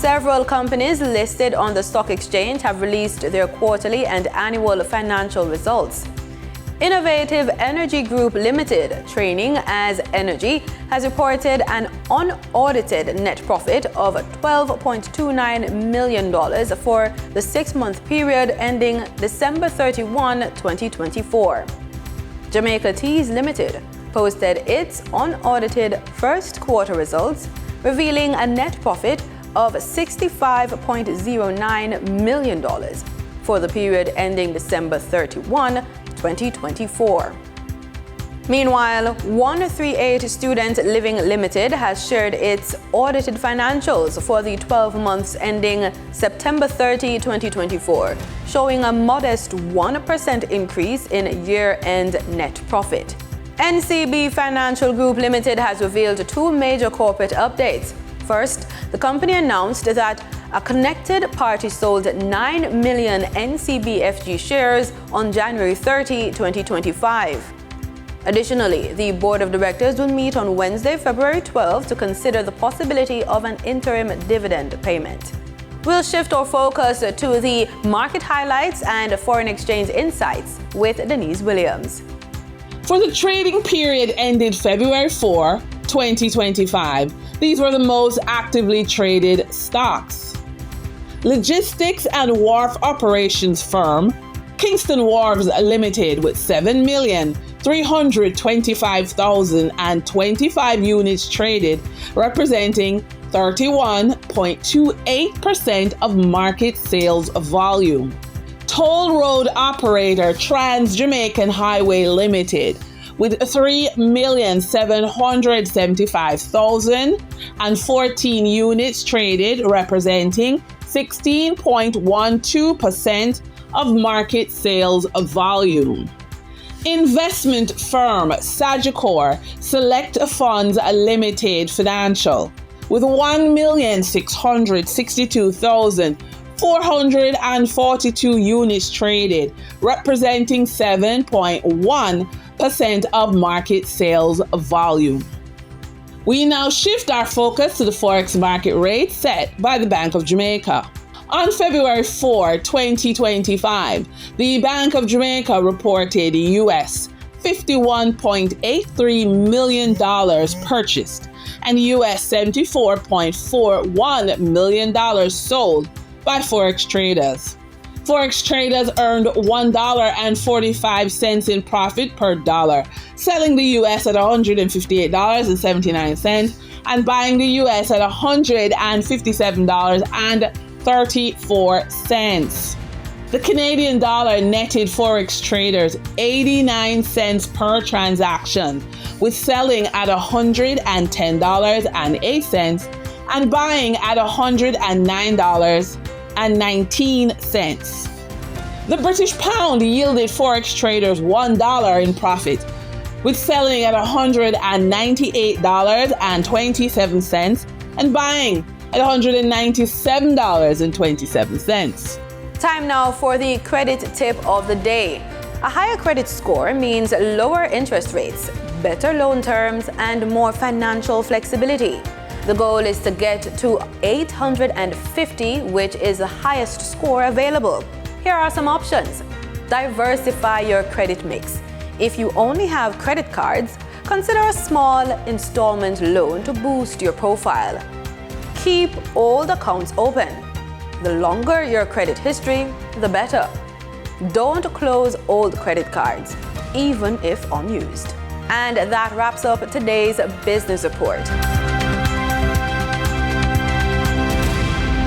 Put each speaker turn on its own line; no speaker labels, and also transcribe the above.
Several companies listed on the stock exchange have released their quarterly and annual financial results. Innovative Energy Group Limited, trading as Energy, has reported an unaudited net profit of $12.29 million for the 6-month period ending December 31, 2024. Jamaica Teas Limited posted its unaudited first quarter results, revealing a net profit of $65.09 million for the period ending December 31, 2024. Meanwhile, 138 Student Living Limited has shared its audited financials for the 12 months ending September 30, 2024, showing a modest 1% increase in year-end net profit. NCB Financial Group Limited has revealed 2 major corporate updates. First, the company announced that a connected party sold 9 million NCBFG shares on January 30, 2025. Additionally, the Board of Directors will meet on Wednesday, February 12 to consider the possibility of an interim dividend payment. We'll shift our focus to the market highlights and foreign exchange insights with Denise Williams.
For the trading period ended February 4, 2025, these were the most actively traded stocks. Logistics and wharf operations firm Kingston Wharves Limited with 7,325,025 units traded, representing 31.28% of market sales volume. Toll road operator Trans-Jamaican Highway Limited with 3,775,014 units traded, representing 16.12% of market sales volume. Investment firm Sagicor Select Funds Limited Financial with 1,662,442 units traded, representing 7.1% of market sales volume. We now shift our focus to the Forex market rate set by the Bank of Jamaica. On February 4, 2025, the Bank of Jamaica reported US $51.83 million purchased and US $74.41 million sold by Forex traders. Forex traders earned $1.45 in profit per dollar, selling the US at $158.79 and buying the US at $157.34. The Canadian dollar netted Forex traders 89 cents per transaction, with selling at $110.08 and buying at $109.19. The British pound yielded Forex traders $1 in profit, with selling at $198.27 and buying at $197.27.
Time now for the credit tip of the day. A higher credit score means lower interest rates, better loan terms, and more financial flexibility. The goal is to get to 850, which is the highest score available. Here are some options. Diversify your credit mix. If you only have credit cards, consider a small installment loan to boost your profile. Keep old accounts open. The longer your credit history, the better. Don't close old credit cards, even if unused. And that wraps up today's business report.